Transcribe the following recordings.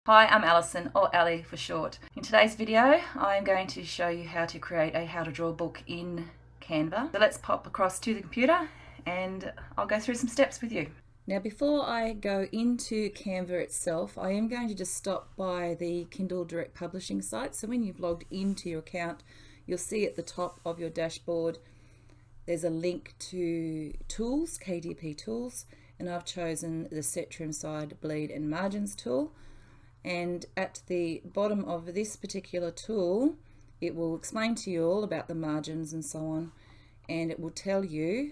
Hi, I'm Allison, or Ali for short. In today's video, I'm going to show you how to create a how to draw book in Canva. So let's pop across to the computer and I'll go through some steps with you. Now before I go into Canva itself, I am going to just stop by the Kindle Direct Publishing site. So when you've logged into your account, you'll see at the top of your dashboard there's a link to tools, KDP tools, and I've chosen the Set Trim Side, Bleed and Margins tool. And at the bottom of this particular tool, it will explain to you all about the margins and so on, and it will tell you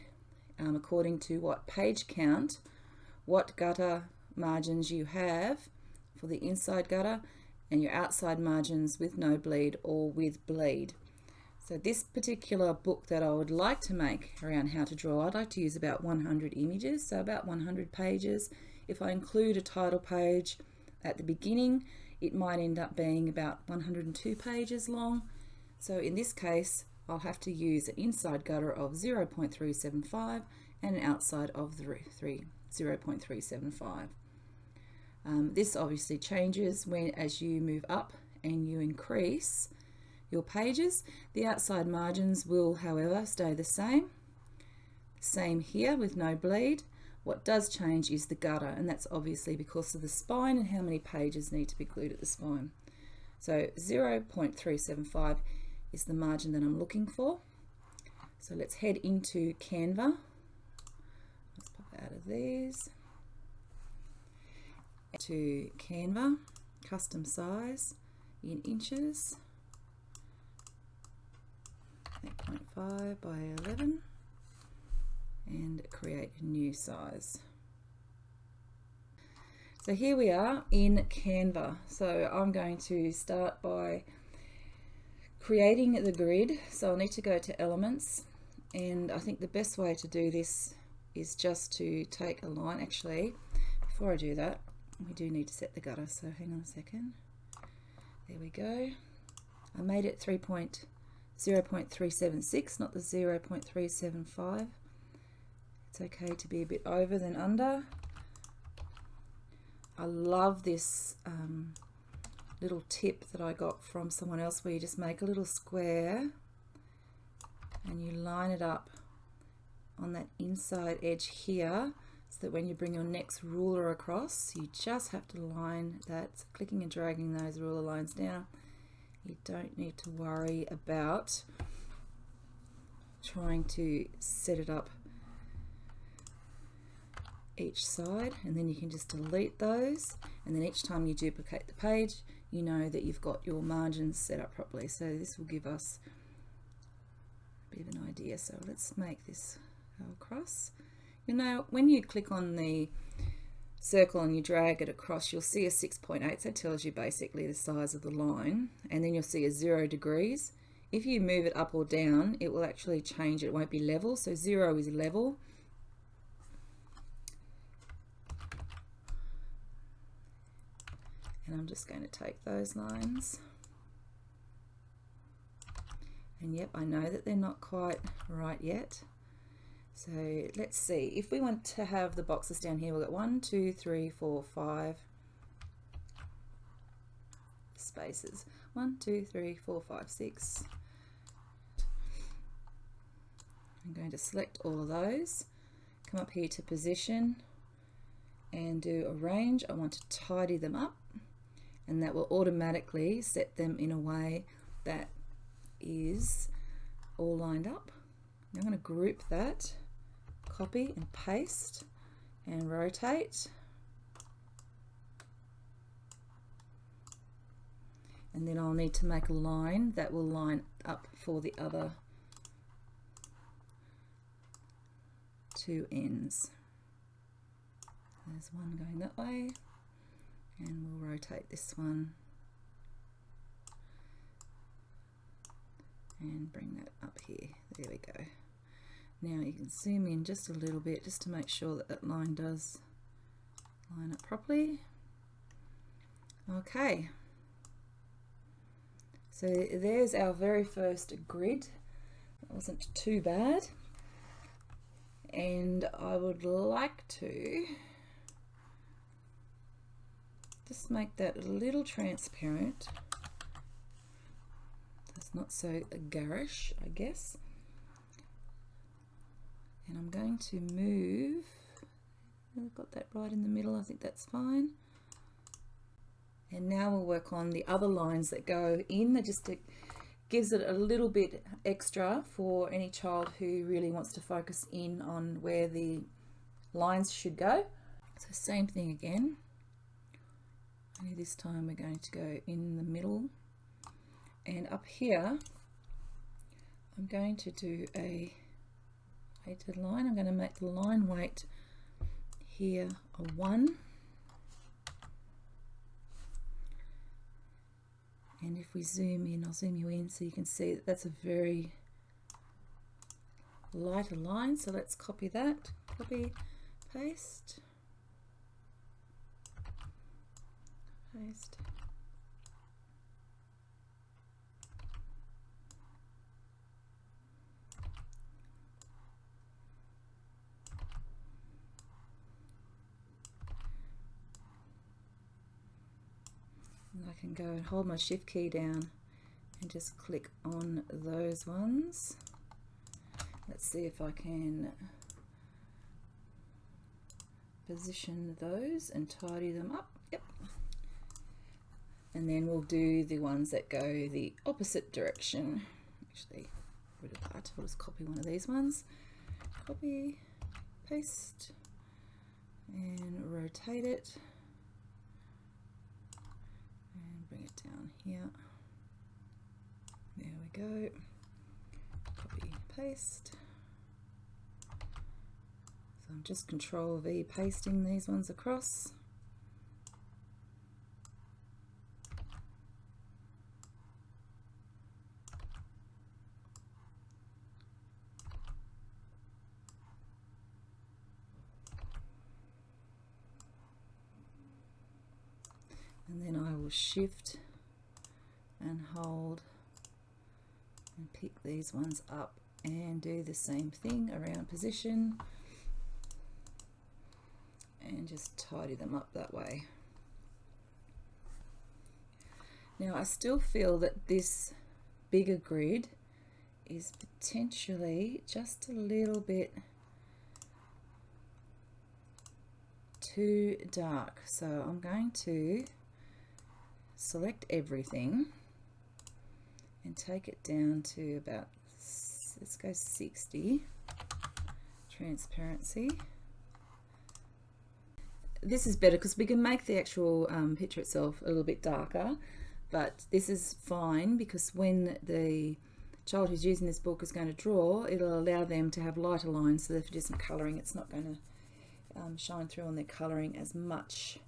according to what page count, what gutter margins you have for the inside gutter and your outside margins with no bleed or with bleed. So this particular book that I would like to make around how to draw, I'd like to use about 100 images, so about 100 pages. If I include a title page at the beginning, it might end up being about 102 pages long. So in this case, I'll have to use an inside gutter of 0.375 and an outside of 0.375. This obviously changes as you move up and you increase your pages. The outside margins will, however, stay the same. Same here with no bleed. What does change is the gutter, and that's obviously because of the spine and how many pages need to be glued at the spine. So 0.375 is the margin that I'm looking for. So let's head into Canva. Let's pop out of these. To Canva, custom size in inches, 8.5 by 11. And create a new size. So here we are in Canva. So I'm going to start by creating the grid. So I'll need to go to elements, and I think the best way to do this is just to take a line. Actually, before I do that, we do need to set the gutter, so hang on a second. There we go. I made it 0.376, not the 0.375. It's okay to be a bit over than under. I love this little tip that I got from someone else, where you just make a little square and you line it up on that inside edge here, so that when you bring your next ruler across, you just have to line that. So clicking and dragging those ruler lines down. You don't need to worry about trying to set it up each side, and then you can just delete those, and then each time you duplicate the page, you know that you've got your margins set up properly. So this will give us a bit of an idea. So let's make this go across. You know, when you click on the circle and you drag it across, you'll see a 6.8, so it tells you basically the size of the line, and then you'll see a 0 degrees. If you move it up or down, it will actually change. It won't be level, so 0 is level. And I'm just going to take those lines, and yep, I know that they're not quite right yet. So let's see, if we want to have the boxes down here, we've got 1, 2, 3, 4, 5 spaces. 1, 2, 3, 4, 5, 6. I'm going to select all of those, come up here to position and do arrange. I want to tidy them up, and that will automatically set them in a way that is all lined up. I'm going to group that, copy and paste and rotate, and then I'll need to make a line that will line up for the other two ends. There's one going that way, and we'll rotate this one and bring that up here. There we go. Now you can zoom in just a little bit just to make sure that that line does line up properly. Okay, so there's our very first grid. It wasn't too bad, and I would like to Just make that a little transparent. It's not so garish, I guess. And I'm going to move, I've got that right in the middle, I think that's fine. And now we'll work on the other lines that go in. That just gives it a little bit extra for any child who really wants to focus in on where the lines should go. So same thing again, only this time we're going to go in the middle. And up here I'm going to do a weighted line. I'm going to make the line weight here a 1. And if we zoom in, I'll zoom you in so you can see that that's a very lighter line. So let's copy that, copy, paste, paste. And I can go and hold my shift key down and just click on those ones. Let's see if I can position those and tidy them up. Yep. And then we'll do the ones that go the opposite direction. Actually, rid of that. I'll just copy one of these ones. Copy, paste, and rotate it. And bring it down here. There we go. Copy, paste. So I'm just Control V pasting these ones across. And then I will shift and hold and pick these ones up and do the same thing around position and just tidy them up that way. Now I still feel that this bigger grid is potentially just a little bit too dark, so I'm going to select everything and take it down to about, let's go 60 transparency. This is better because we can make the actual picture itself a little bit darker, but this is fine because when the child who's using this book is going to draw, it'll allow them to have lighter lines, so if you do some colouring it's not going to shine through on their colouring as much.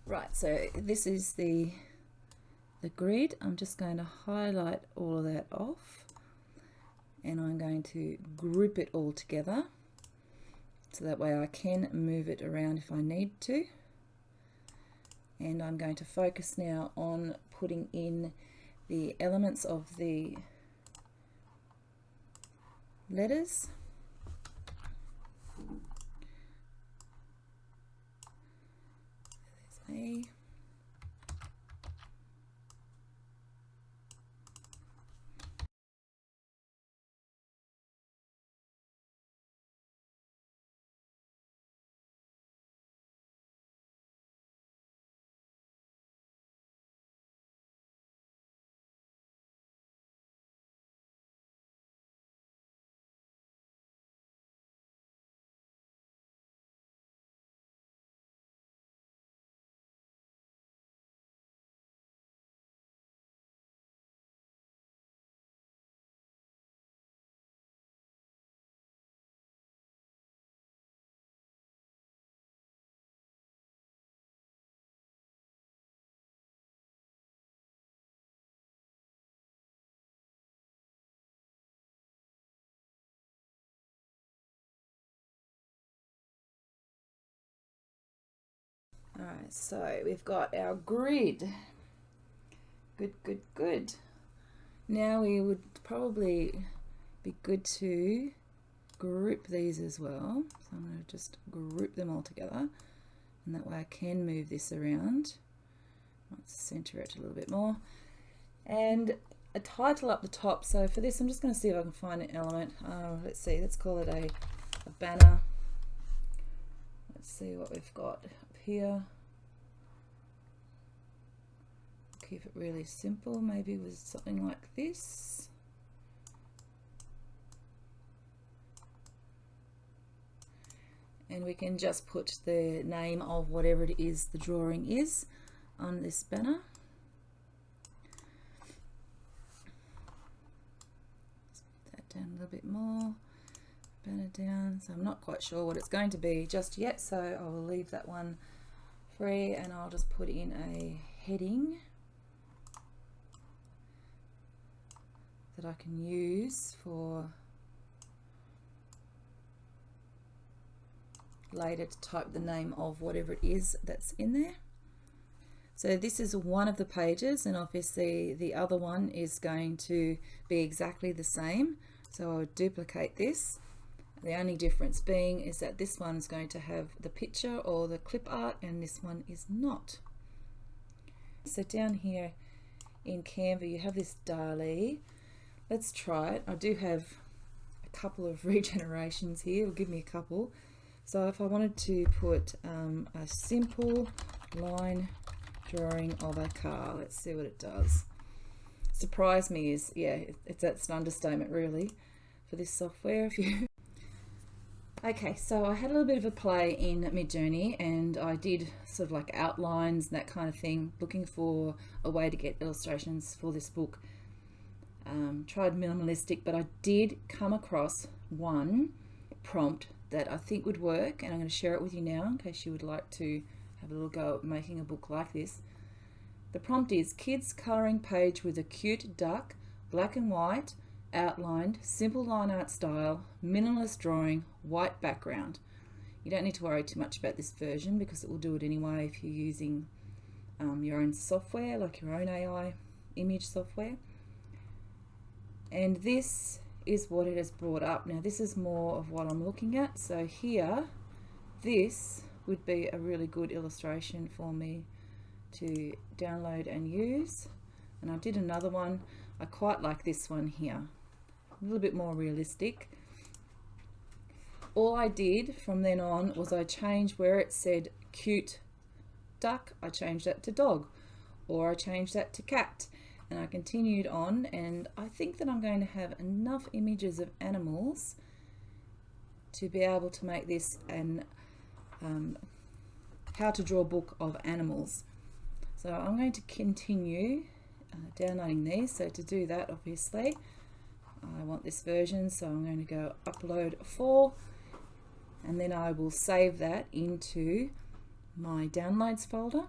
Right, so this is the grid. I'm just going to highlight all of that off and I'm going to group it all together so that way I can move it around if I need to. And I'm going to focus now on putting in the elements of the letters. There's A. Alright, so we've got our grid. Good, good, good. Now we would probably be good to group these as well. So I'm going to just group them all together. and that way I can move this around. Let's center it a little bit more, and a title up the top. So for this I'm just going to see if I can find an element. Let's see, let's call it a banner. Let's see what we've got up here. Keep it really simple, maybe with something like this. And we can just put the name of whatever it is the drawing is on this banner. Down a little bit more, banner down. So I'm not quite sure what it's going to be just yet, so I will leave that one free, and I'll just put in a heading that I can use for later to type the name of whatever it is that's in there. So this is one of the pages, and obviously the other one is going to be exactly the same. So I would duplicate this. The only difference being is that this one is going to have the picture or the clip art, and this one is not. So down here in Canva you have this Dali. Let's try it. I do have a couple of regenerations here. It'll give me a couple. So if I wanted to put a simple line drawing of a car, let's see what it does. Surprise me is, yeah, that's an understatement really for this software. Okay, so I had a little bit of a play in Midjourney, and I did sort of like outlines and that kind of thing, looking for a way to get illustrations for this book. Tried minimalistic, but I did come across one prompt that I think would work, and I'm going to share it with you now in case you would like to have a little go at making a book like this. The prompt is kids colouring page with a cute duck, black and white, outlined, simple line art style, minimalist drawing, white background. You don't need to worry too much about this version because it will do it anyway if you're using your own software, like your own AI image software. And this is what it has brought up. Now this is more of what I'm looking at. So here, this would be a really good illustration for me to download and use. And I did another one. I quite like this one here, a little bit more realistic. All I did from then on was I changed where it said cute duck, I changed that to dog, or I changed that to cat, and I continued on, and I think that I'm going to have enough images of animals to be able to make this an how to draw book of animals. So I'm going to continue downloading these. So to do that, obviously I want this version, so I'm going to go upload 4, and then I will save that into my downloads folder.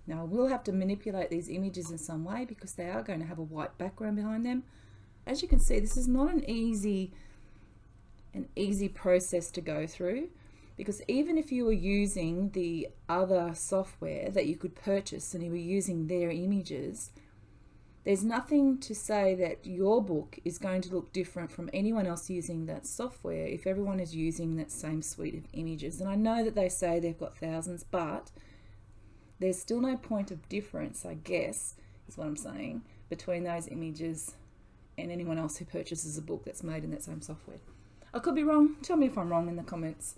Now I will have to manipulate these images in some way because they are going to have a white background behind them. As you can see, this is not an easy process to go through, because even if you were using the other software that you could purchase and you were using their images, there's nothing to say that your book is going to look different from anyone else using that software if everyone is using that same suite of images. And I know that they say they've got thousands, but there's still no point of difference, I guess, is what I'm saying, between those images and anyone else who purchases a book that's made in that same software. I could be wrong. Tell me if I'm wrong in the comments.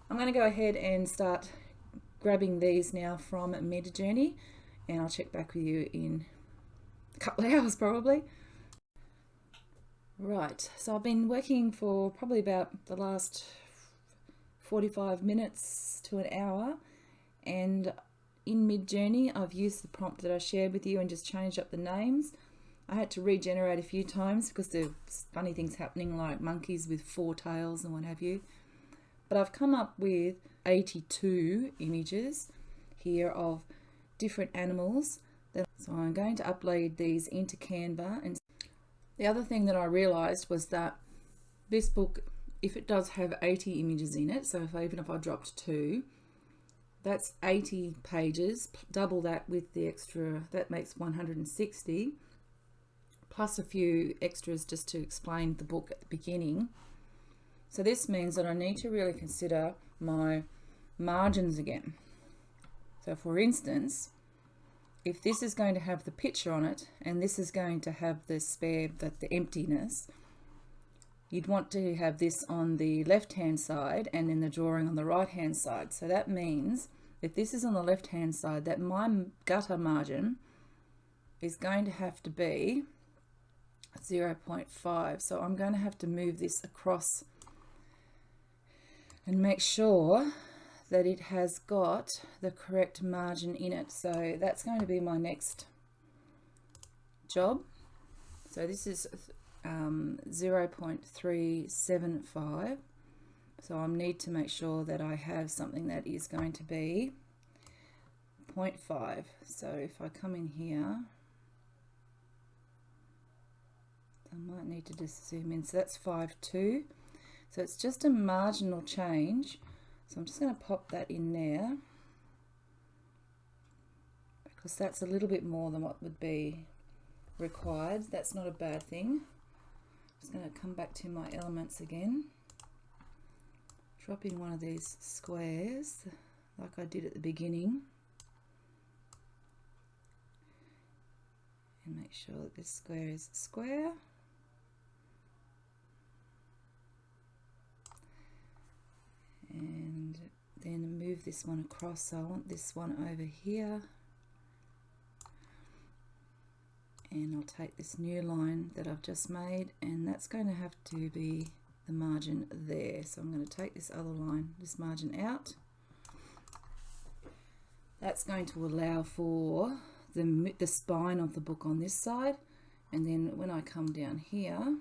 I'm going to go ahead and start grabbing these now from Midjourney, and I'll check back with you in a couple of hours probably. Right, so I've been working for probably about the last 45 minutes to an hour, and in Midjourney I've used the prompt that I shared with you and just changed up the names. I had to regenerate a few times because there were funny things happening, like monkeys with 4 tails and what have you. But I've come up with 82 images here of different animals. So I'm going to upload these into Canva. And the other thing that I realized was that this book, if it does have 80 images in it, so even if I dropped 2, that's 80 pages, double that with the extra, that makes 160, plus a few extras just to explain the book at the beginning. So this means that I need to really consider my margins again. So for instance, if this is going to have the picture on it and this is going to have the spare, the emptiness, you'd want to have this on the left hand side and then the drawing on the right hand side. So that means if this is on the left hand side, that my gutter margin is going to have to be 0.5. So I'm going to have to move this across and make sure that it has got the correct margin in it. So that's going to be my next job. So this is 0.375. So I need to make sure that I have something that is going to be 0.5. So if I come in here, I might need to just zoom in. So that's 5.2. So it's just a marginal change. So I'm just going to pop that in there because that's a little bit more than what would be required. That's not a bad thing. Just going to come back to my elements again, drop in one of these squares like I did at the beginning, and make sure that this square is a square. And then move this one across. So I want this one over here, and I'll take this new line that I've just made, and that's going to have to be the margin there. So I'm going to take this other line, this margin out. That's going to allow for the spine of the book on this side, and then when I come down here,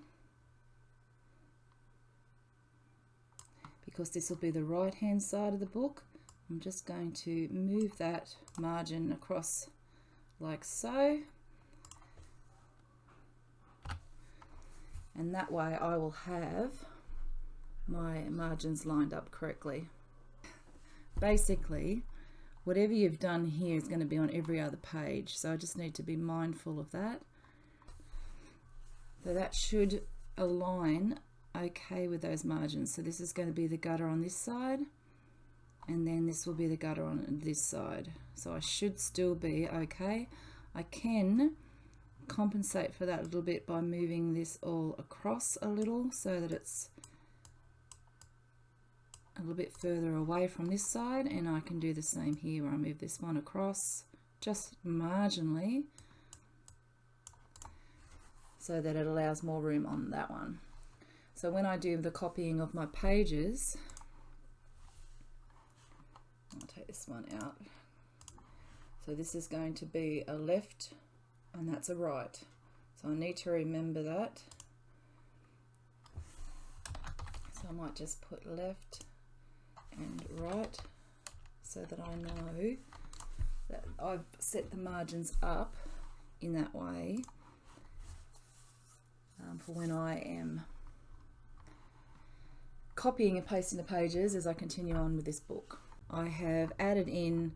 because this will be the right hand side of the book, I'm just going to move that margin across like so, and that way I will have my margins lined up correctly. Basically, whatever you've done here is going to be on every other page, so I just need to be mindful of that. So that should align okay with those margins. So this is going to be the gutter on this side, and then this will be the gutter on this side. So I should still be okay. I can compensate for that a little bit by moving this all across a little so that it's a little bit further away from this side, and I can do the same here where I move this one across just marginally so that it allows more room on that one. So when I do the copying of my pages, I'll take this one out. So this is going to be a left and that's a right. So I need to remember that. So I might just put left and right so that I know that I've set the margins up in that way for when I am copying and pasting the pages as I continue on with this book. I have added in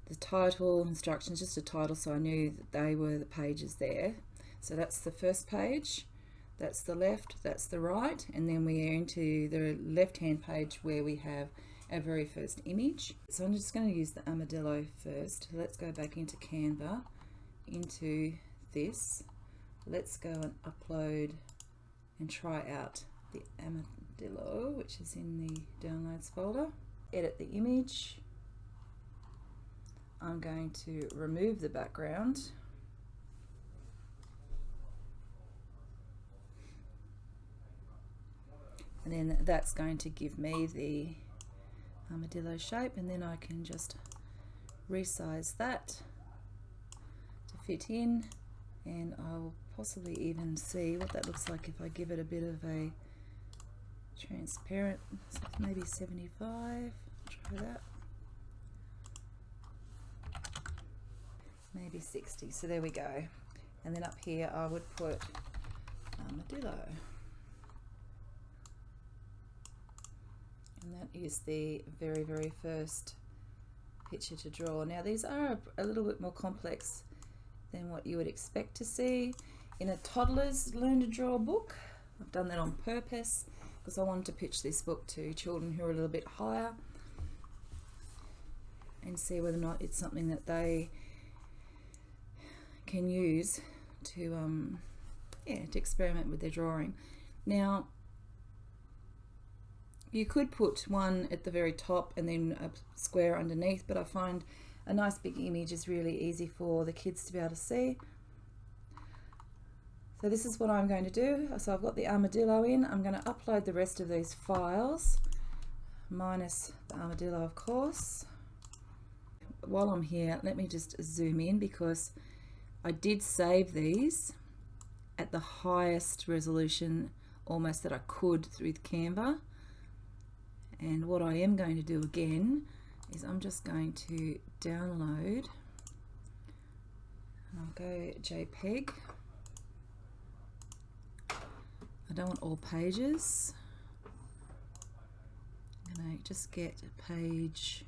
the title instructions, just a title, so I knew that they were the pages there. So that's the first page, that's the left, that's the right, and then we are into the left hand page where we have our very first image. So I'm just going to use the armadillo first. Let's go back into Canva, into this. Let's go and upload and try out the armadillo, which is in the downloads folder. Edit the image. I'm going to remove the background. And then that's going to give me the armadillo shape, and then I can just resize that to fit in, and I'll possibly even see what that looks like if I give it a bit of a transparent, so maybe 75, try that, maybe 60, so there we go. And then up here I would put armadillo, and that is the very, very first picture to draw. Now these are a little bit more complex than what you would expect to see in a toddler's learn to draw book. I've done that on purpose because I wanted to pitch this book to children who are a little bit higher. and see whether or not it's something that they can use to to experiment with their drawing. Now you could put one at the very top and then a square underneath, but I find a nice big image is really easy for the kids to be able to see. So this is what I'm going to do. So I've got the armadillo in. I'm going to upload the rest of these files, minus the armadillo of course. While I'm here, let me just zoom in, because I did save these at the highest resolution almost that I could with Canva. And what I am going to do again is I'm just going to download, and I'll go JPEG. I don't want all pages. I'm going to just get a page,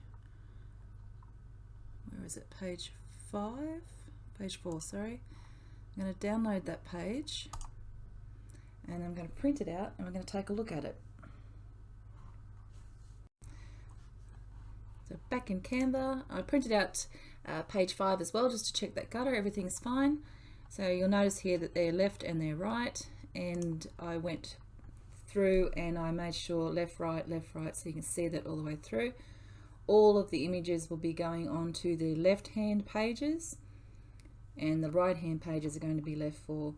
where is it, page 5? Page 4, sorry. I'm going to download that page and I'm going to print it out and we're going to take a look at it. So back in Canva, I printed out page 5 as well, just to check that gutter, everything's fine. So you'll notice here that they're left and they're right, and I went through and I made sure left, right, so you can see that all the way through. All of the images will be going on to the left hand pages, and the right hand pages are going to be left for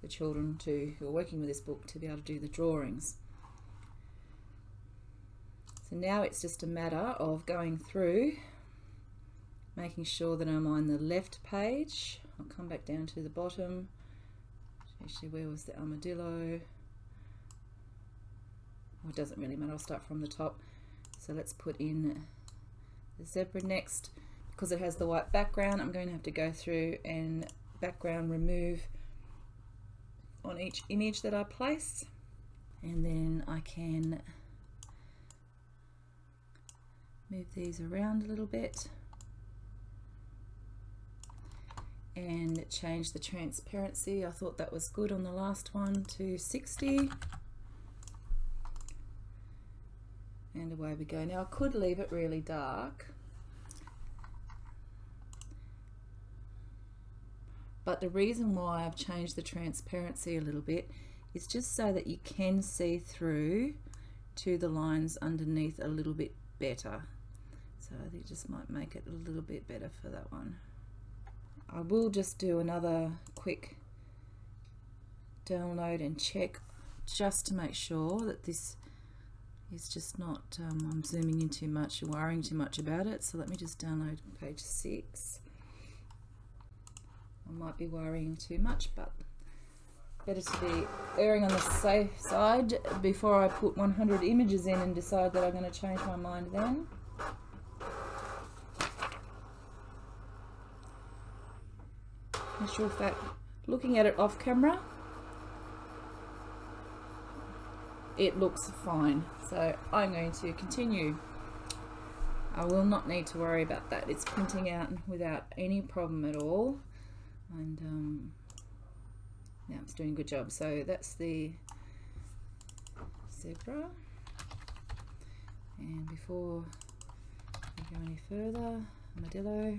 the children who are working with this book to be able to do the drawings. So now it's just a matter of going through, making sure that I'm on the left page. I'll come back down to the bottom. Actually, where was the armadillo? Well, it doesn't really matter, I'll start from the top. So let's put in the zebra next. Because it has the white background, I'm going to have to go through and background remove on each image that I place, and then I can move these around a little bit and change the transparency. I thought that was good on the last one to 60, and away we go. Now I could leave it really dark, but the reason why I've changed the transparency a little bit is just so that you can see through to the lines underneath a little bit better. So I think it just might make it a little bit better for that one. I will just do another quick download and check just to make sure that this is just not, I'm zooming in too much, worrying too much about it. So let me just download page 6. I might be worrying too much, but better to be erring on the safe side before I put 100 images in and decide that I'm going to change my mind then. In actual fact, looking at it off camera, it looks fine, so I'm going to continue. I will not need to worry about that. It's printing out without any problem at all, and yeah, it's doing a good job. So that's the zebra, and before we go any further, armadillo.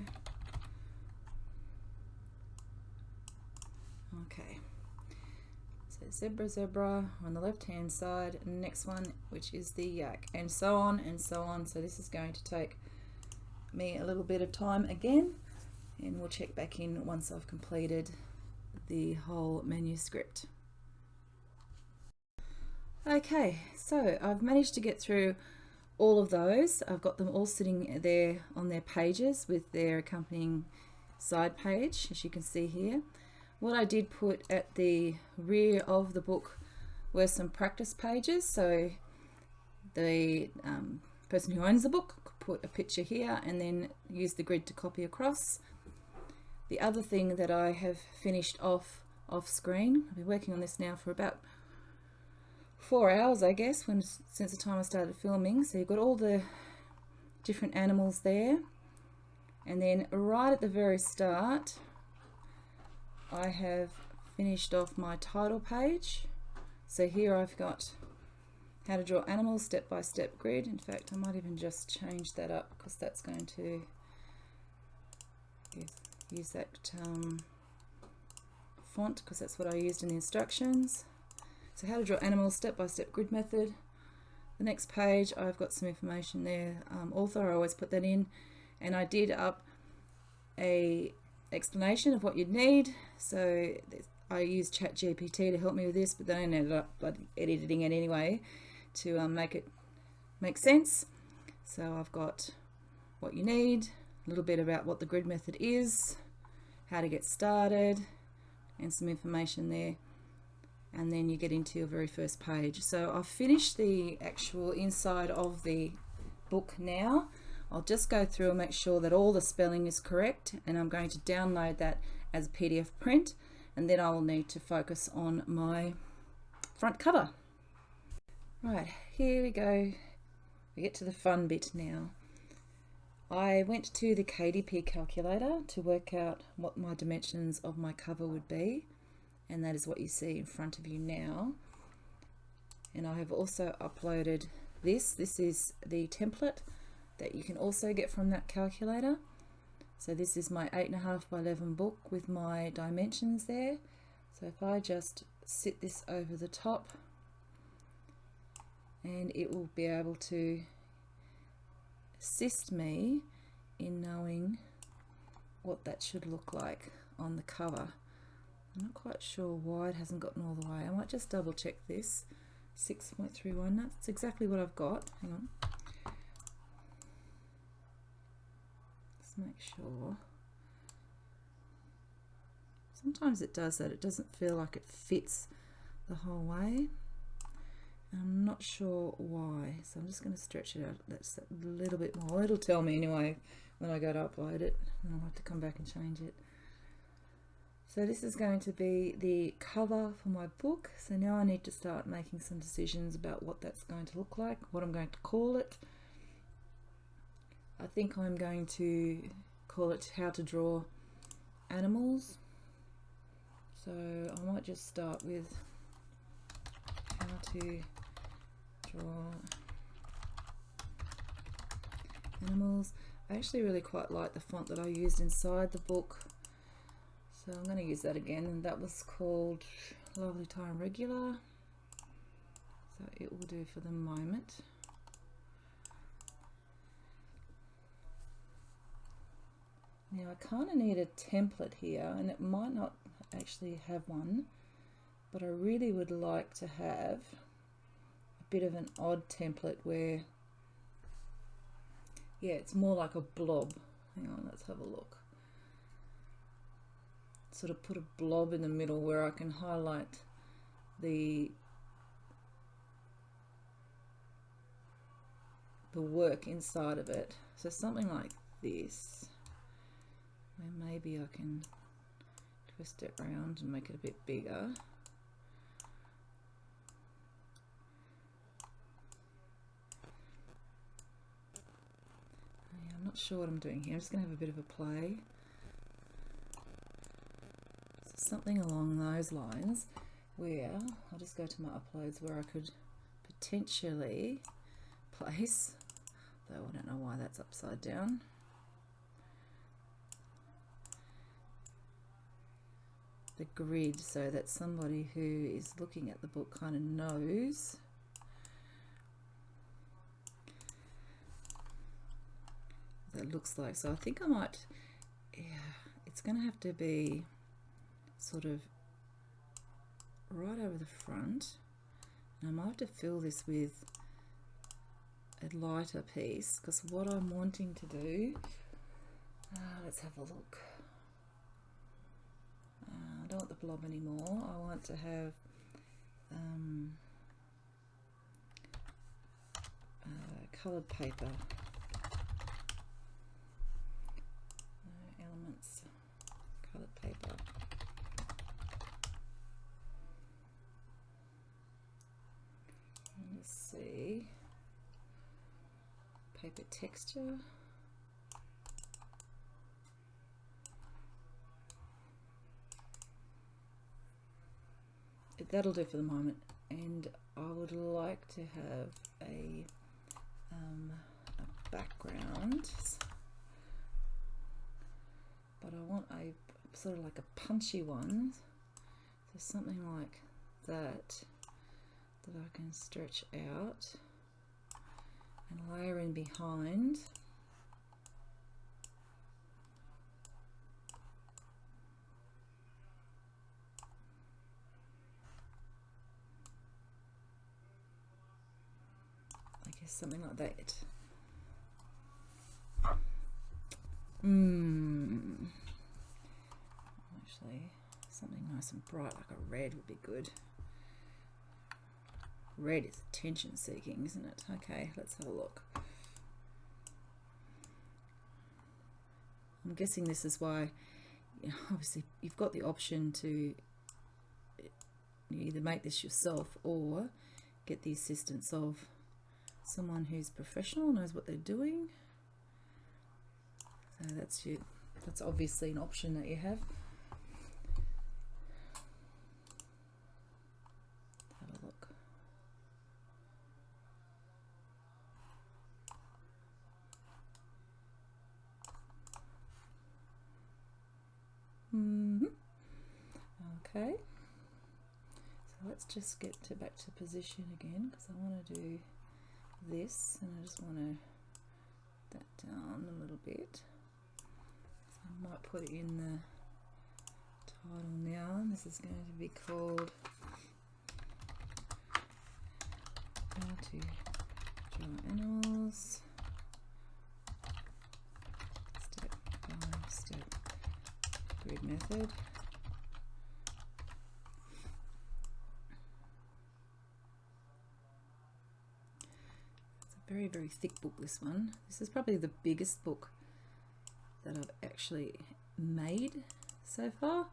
Okay, so zebra on the left hand side, and the next one, which is the yak, and so on and so on. So this is going to take me a little bit of time again, and we'll check back in once I've completed the whole manuscript. Okay, so I've managed to get through all of those. I've got them all sitting there on their pages with their accompanying side page, as you can see here. What I did put at the rear of the book were some practice pages, so the person who owns the book could put a picture here and then use the grid to copy across. The other thing that I have finished off screen, I've been working on this now for about 4 hours, I guess, since the time I started filming. So you've got all the different animals there, and then right at the very start I have finished off my title page. So here I've got how to draw animals, step-by-step grid. In fact, I might even just change that up because that's going to use that font because that's what I used in the instructions. So how to draw animals, step-by-step grid method. The next page I've got some information there. Author, I always put that in, and I did up a explanation of what you'd need. So I used ChatGPT to help me with this, but then I ended up editing it anyway to make it make sense. So I've got what you need, a little bit about what the grid method is, how to get started, and some information there. And then you get into your very first page. So I've finished the actual inside of the book now. I'll just go through and make sure that all the spelling is correct, and I'm going to download that as a PDF print, and then I will need to focus on my front cover. Right, here we go. We get to the fun bit now. I went to the KDP calculator to work out what my dimensions of my cover would be, and that is what you see in front of you now. And I have also uploaded this. This is the template that you can also get from that calculator. So this is my 8.5 by 11 book with my dimensions there. So if I just sit this over the top, and it will be able to assist me in knowing what that should look like on the cover. I'm not quite sure why it hasn't gotten all the way. I might just double check this. 6.31, that's exactly what I've got. Hang on. Let's make sure. Sometimes it does that. It doesn't feel like it fits the whole way. I'm not sure why, so I'm just going to stretch it out. That's a little bit more. It'll tell me anyway when I go to upload it, and I'll have to come back and change it. So this is going to be the cover for my book. So now I need to start making some decisions about what that's going to look like, what I'm going to call it. I think I'm going to call it How to Draw Animals. So I might just start with How to Draw Animals. I actually really quite like the font that I used inside the book, so I'm going to use that again, and that was called Lovely Time Regular, so it will do for the moment. Now I kind of need a template here, and it might not actually have one, but I really would like to have a bit of an odd template where, yeah, it's more like a blob. Hang on, let's have a look. Sort of put a blob in the middle where I can highlight the work inside of it. So something like this, where maybe I can twist it around and make it a bit bigger. I'm not sure what I'm doing here. I'm just going to have a bit of a play. So something along those lines, where I'll just go to my uploads where I could potentially place, though I don't know why that's upside down. The grid, so that somebody who is looking at the book kind of knows what that looks like. So I think I might, yeah, it's going to have to be sort of right over the front, and I might have to fill this with a lighter piece, because what I'm wanting to do, let's have a look. I don't want the blob anymore. I want to have coloured paper. Elements, coloured paper. Let's see. Paper texture. That'll do for the moment, and I would like to have a background, but sort of like a punchy one. So something like that I can stretch out and layer in behind. I guess something like that. Actually, something nice and bright like a red would be good. Red is attention seeking, isn't it? Okay, let's have a look. I'm guessing this is why, obviously you've got the option to either make this yourself or get the assistance of someone who's professional, knows what they're doing. So that's obviously an option that you have. Have a look. Okay, so let's just get back to position again, because I want to do this, and I just want to that down a little bit. So I might put it in the title now. This is going to be called How to Draw Animals, Step by Step Grid Method. Very, very thick book, this one. This is probably the biggest book that I've actually made so far.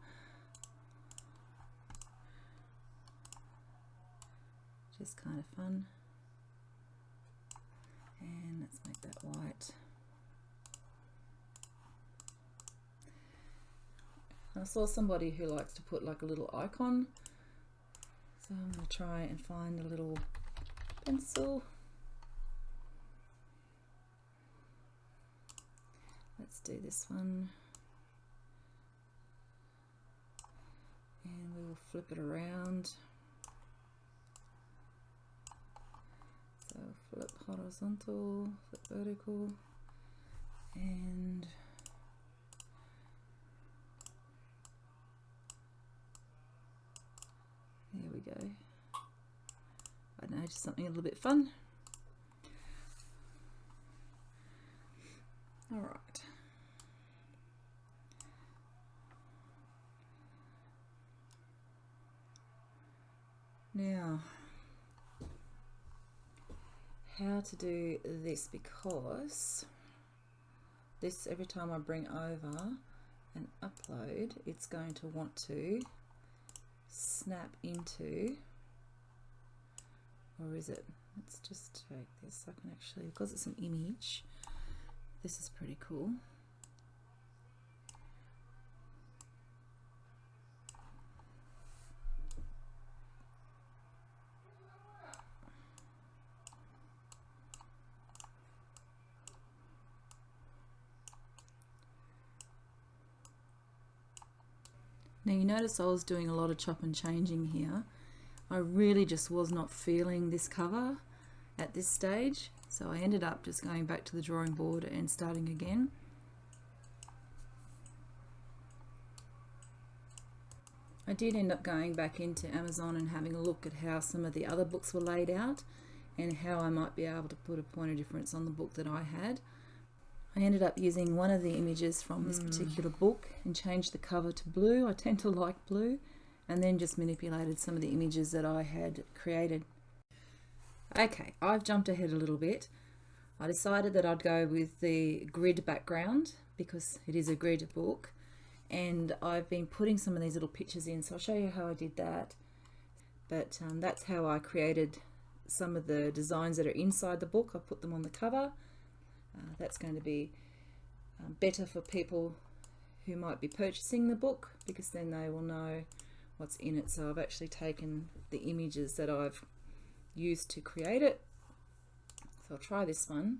Just kind of fun. And let's make that white. I saw somebody who likes to put like a little icon, so I'm going to try and find a little pencil. Let's do this one, and we will flip it around. So flip horizontal, flip vertical, and there we go. I don't know, just something a little bit fun. All right. Now, how to do this, because this, every time I bring over and upload, it's going to want to snap into, or is it? Let's just take this. I can actually, because it's an image, this is pretty cool. Now you notice I was doing a lot of chop and changing here. I really just was not feeling this cover at this stage, so I ended up just going back to the drawing board and starting again. I did end up going back into Amazon and having a look at how some of the other books were laid out and how I might be able to put a point of difference on the book that I had. I ended up using one of the images from this particular book and changed the cover to blue. I tend to like blue, and then just manipulated some of the images that I had created. Okay, I've jumped ahead a little bit. I decided that I'd go with the grid background because it is a grid book, and I've been putting some of these little pictures in, so I'll show you how I did that. But that's how I created some of the designs that are inside the book. I put them on the cover. That's going to be better for people who might be purchasing the book, because then they will know what's in it. So I've actually taken the images that I've used to create it. So I'll try this one.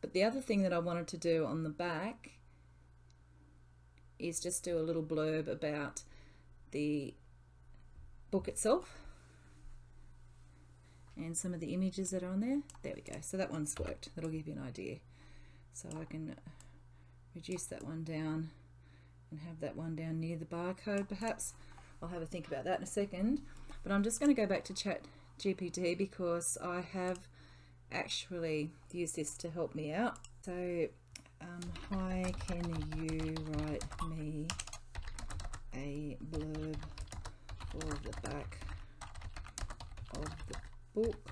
But the other thing that I wanted to do on the back is just do a little blurb about the book itself and some of the images that are on there. There we go. So that one's worked. That'll give you an idea. So I can reduce that one down and have that one down near the barcode perhaps. I'll have a think about that in a second. But I'm just going to go back to ChatGPT because I have actually used this to help me out. So, hi, can you write me a blurb for the back of the book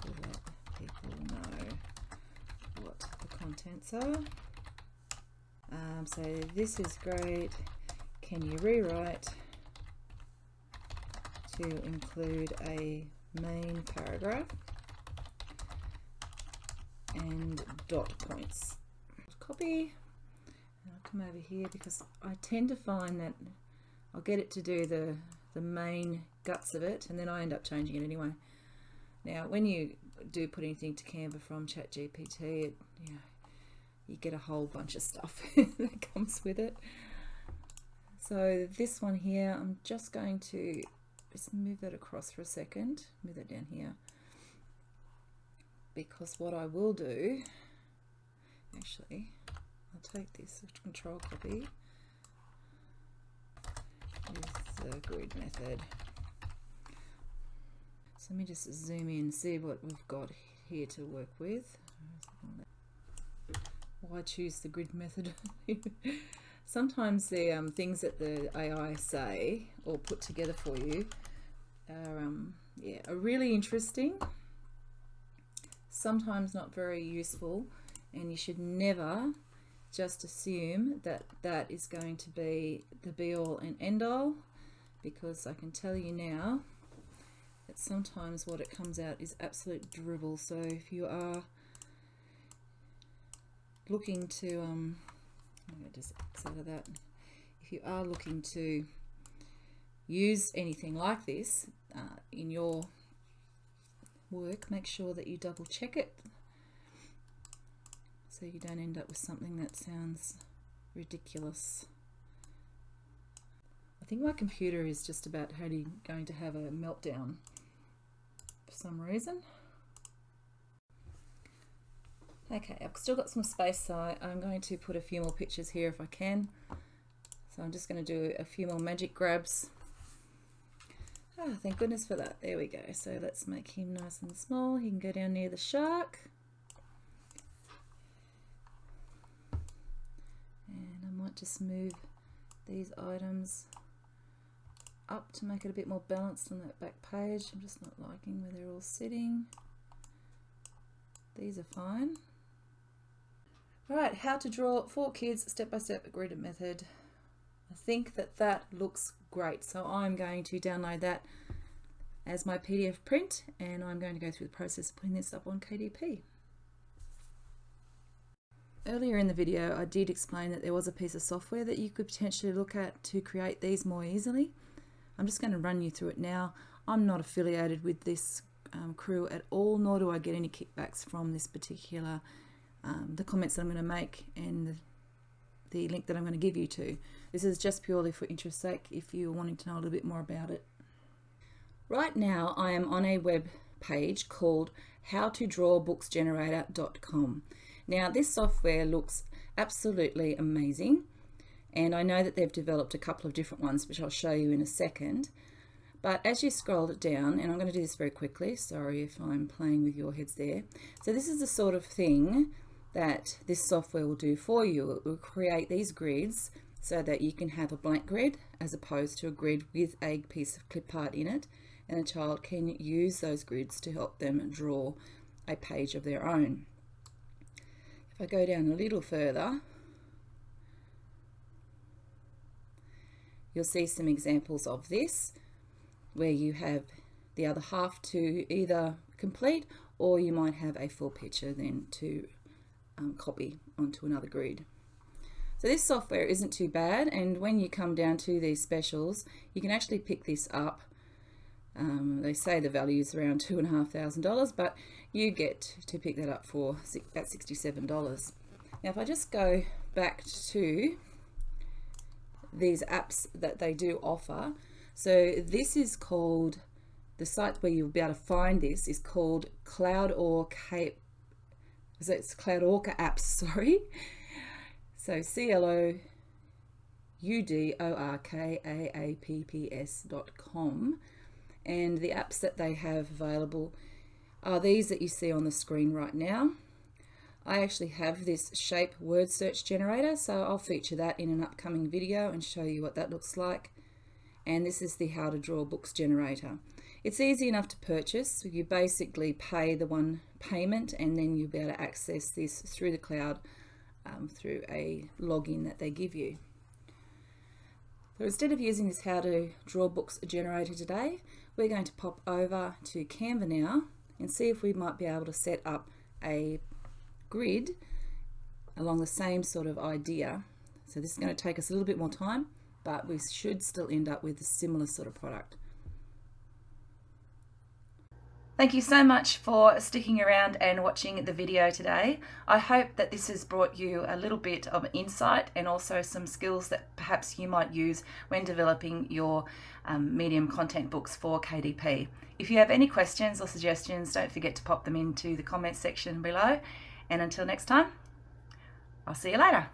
to let people know what the contents are? So this is great. Can you rewrite to include a main paragraph and dot points? Copy. And I'll come over here because I tend to find that I'll get it to do the main guts of it and then I end up changing it anyway. Now when you do put anything to Canva from ChatGPT, you get a whole bunch of stuff that comes with it. So this one here, I'm just going to just move that across for a second, move that down here, because what I will do, actually, I'll take this control copy, is the grid method. So let me just zoom in and see what we've got here to work with. Why choose the grid method? Sometimes the things that the AI say or put together for you are really interesting, sometimes not very useful, and you should never just assume that that is going to be the be-all and end-all, because I can tell you now that sometimes what it comes out is absolute dribble. So if you are looking to I'm going to just X out of that. If you are looking to use anything like this in your work, make sure that you double check it so you don't end up with something that sounds ridiculous. I think my computer is just about going to have a meltdown for some reason. Okay, I've still got some space, so I'm going to put a few more pictures here if I can. So I'm just going to do a few more magic grabs. Oh, thank goodness for that. There we go. So let's make him nice and small. He can go down near the shark. And I might just move these items up to make it a bit more balanced on that back page. I'm just not liking where they're all sitting. These are fine. Alright, how to draw 4 kids step-by-step grid method. I think that looks great, so I'm going to download that as my PDF print and I'm going to go through the process of putting this up on KDP. Earlier in the video I did explain that there was a piece of software that you could potentially look at to create these more easily. I'm just going to run you through it now. I'm not affiliated with this crew at all, nor do I get any kickbacks from this particular the comments that I'm going to make and the link that I'm going to give you to. This is just purely for interest's sake if you're wanting to know a little bit more about it. Right now I am on a web page called howtodrawbooksgenerator.com. Now this software looks absolutely amazing, and I know that they've developed a couple of different ones which I'll show you in a second. But as you scroll it down, and I'm going to do this very quickly, sorry if I'm playing with your heads there. So this is the sort of thing that this software will do for you. It will create these grids so that you can have a blank grid as opposed to a grid with a piece of clip art in it, and a child can use those grids to help them draw a page of their own. If I go down a little further, you'll see some examples of this, where you have the other half to either complete, or you might have a full picture then to copy onto another grid. So this software isn't too bad, and when you come down to these specials you can actually pick this up. They say the value is around $2,500, but you get to pick that up for about $67. Now if I just go back to these apps that they do offer. So this is called, the site where you'll be able to find this is called Cloudorca apps, sorry. So CLOUDORKAAPPS.com, and the apps that they have available are these that you see on the screen right now. I actually have this shape word search generator, so I'll feature that in an upcoming video and show you what that looks like. And this is the How to Draw Books generator. It's easy enough to purchase. You basically pay the one payment and then you'll be able to access this through the cloud through a login that they give you. So instead of using this How to Draw Books generator today, we're going to pop over to Canva now and see if we might be able to set up a grid along the same sort of idea. So this is going to take us a little bit more time, but we should still end up with a similar sort of product. Thank you so much for sticking around and watching the video today. I hope that this has brought you a little bit of insight and also some skills that perhaps you might use when developing your medium content books for KDP. If you have any questions or suggestions, don't forget to pop them into the comments section below. And until next time, I'll see you later.